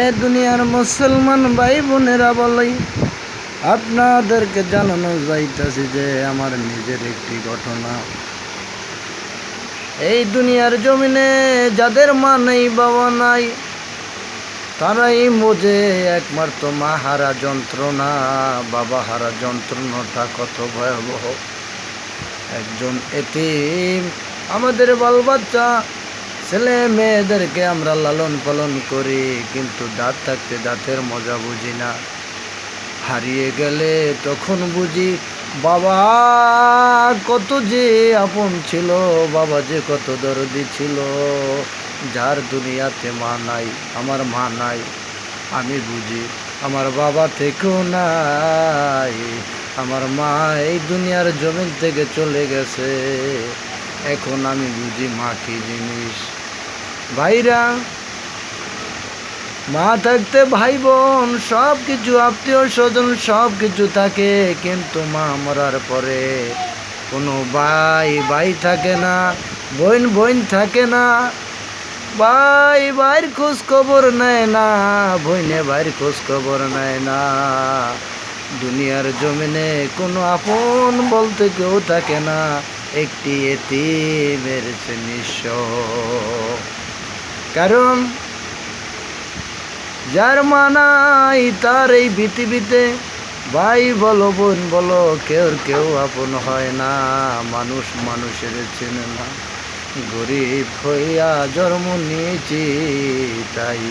এ দুনিয়ার মুসলমান ভাই বোনেরা বলি, আপনাদেরকে জানানো যাইতেছি যে আমার নিজের একটি ঘটনা। এই দুনিয়ার জমিনে যাদের মা নেই বাবা নাই, তারাই বোঝে একমাত্র মা হারা যন্ত্রণা, বাবা হারা যন্ত্রণাটা কত ভয়াবহ। একজন এতিম, আমাদের বাল বাচ্চা ছেলে মেয়েদেরকে আমরা লালন পালন করি, কিন্তু দাঁত থাকতে দাঁতের মজা বুঝি না। হারিয়ে গেলে তখন বুঝি বাবা কত যে আপন ছিল, বাবা যে কত দরদি ছিল। যার দুনিয়াতে মা নাই, আমার মা নাই, আমি বুঝি আমার বাবা থেকেও নাই। আমার মা এই দুনিয়ার জমিন থেকে চলে গেছে, এখন আমি বুঝি মা কি জিনিস। ভাইরা, মা থাকতে ভাই বোন সব কিছু, আত্মীয় স্বজন সব কিছু থাকে, কিন্তু মা মরার পরে কোনো ভাই থাকে না, বোন থাকে না। ভাইয়ের খোঁজ খবর নেয় না, ভাইয়ের খোঁজ খবর নেয় না। দুনিয়ার জমিনে কোনো আপন বলতে কেউ থাকে না, একটি এতিমের নিঃস্ব। কারণ যার মা নাই তার এই পৃথিবীতে ভাই বলো বোন বলো কেউ আপন হয় না। মানুষ মানুষের চেনে না, গরিব হইয়া জন্ম নিয়েছি তাই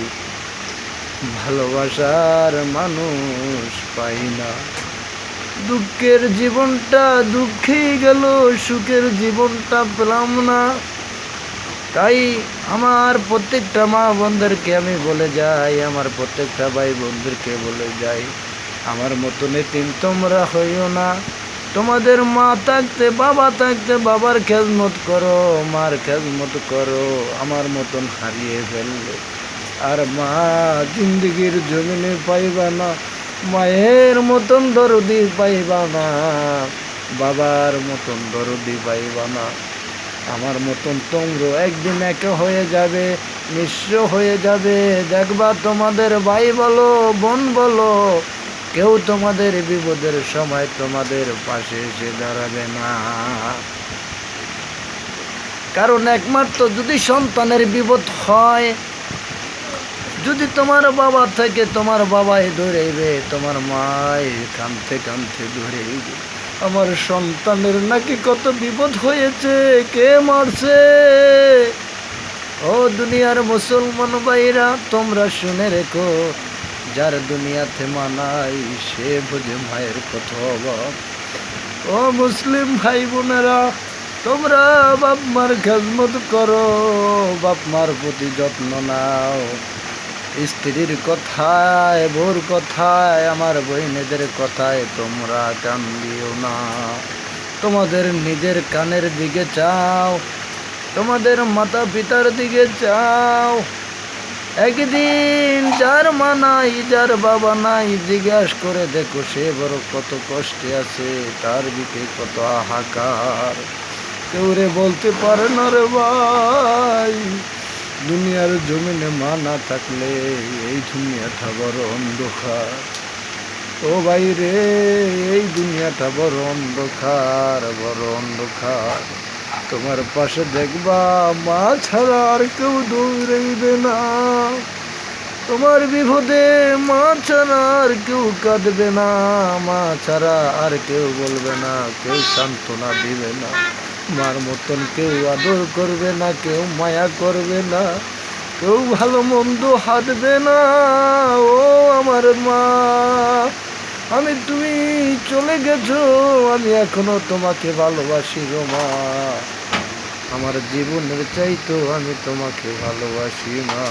ভালোবাসার মানুষ পাই না। দুঃখের জীবনটা দুঃখেই গেল, সুখের জীবনটা পেলাম না। তাই আমার প্রত্যেকটা মা বোনদেরকে আমি বলে যাই, আমার প্রত্যেকটা ভাই বোনদেরকে বলে যাই, আমার মতন এতিম তোমরা হইও না। তোমাদের মা থাকতে বাবা থাকতে বাবার খেজমত করো, মার খেজমত করো। আমার মতন হারিয়ে ফেললে আর মা জিন্দগির জমিনে পাইবা না, মায়ের মতন দরদি পাইবা না, বাবার মতন দরদি পাইবা না। আমার মতন তোমরা একদিন একা হয়ে যাবে, নিঃস্ব হয়ে যাবে। দেখবা তোমাদের ভাই বলো বোন বলো কেউ তোমাদের বিপদের সময় তোমাদের পাশে এসে দাঁড়াবে না। কারণ একমাত্র যদি সন্তানের বিপদ হয়, যদি তোমার বাবা থেকে তোমার বাবাই ধরেইবে, তোমার মায় কাঁদতে কাঁদতে ধরেইবে আমার সন্তানের নাকি কত বিপদ হয়েছে, কে মারছে। ও দুনিয়ার মুসলমান ভাইরা, তোমরা শুনে রেখো, যার দুনিয়াতে মা নাই সে বুঝে মায়ের কত অভাব। ও মুসলিম ভাই বোনেরা, তোমরা বাপ মার খেজমত করো, বাপ মার প্রতি যত্ন নাও। স্ত্রীর কথায়, বোর কথায়, আমার বইনেদের কথায় তোমরা কান দিও না। তোমাদের নিজের কানের দিকে চাও, তোমাদের মাতা পিতার দিকে চাও। একদিন যার মা নাই, যার বাবা নাই, জিজ্ঞাসা করে দেখো সে বড় কত কষ্টে আছে, তার বুকে কত হাহাকার। কেউ রে বলতে পারে না রে ভাই, দুনিয়ার জমিনে মা না থাকলে এই দুনিয়াটা বড় অন্ধকার। ও ভাই রে, এই দুনিয়াটা বড় অন্ধকার, বড় অন্ধকার। তোমার পাশে দেখবা মা ছাড়া আর কেউ দৌড়াইবে না, তোমার বিপদে মা ছাড়া আর কেউ কাঁদবে না, মা ছাড়া আর কেউ বলবে না, কেউ সান্ত্বনা দিবে না। মার মতন কেউ আদর করবে না, কেউ মায়া করবে না, কেউ ভালো মন্দ হাঁটবে না। ও আমার মা, আমি তুমি চলে গেছো, আমি এখনো তোমাকে ভালোবাসি গো মা। আমার জীবনের চাইতো আমি তোমাকে ভালোবাসি মা।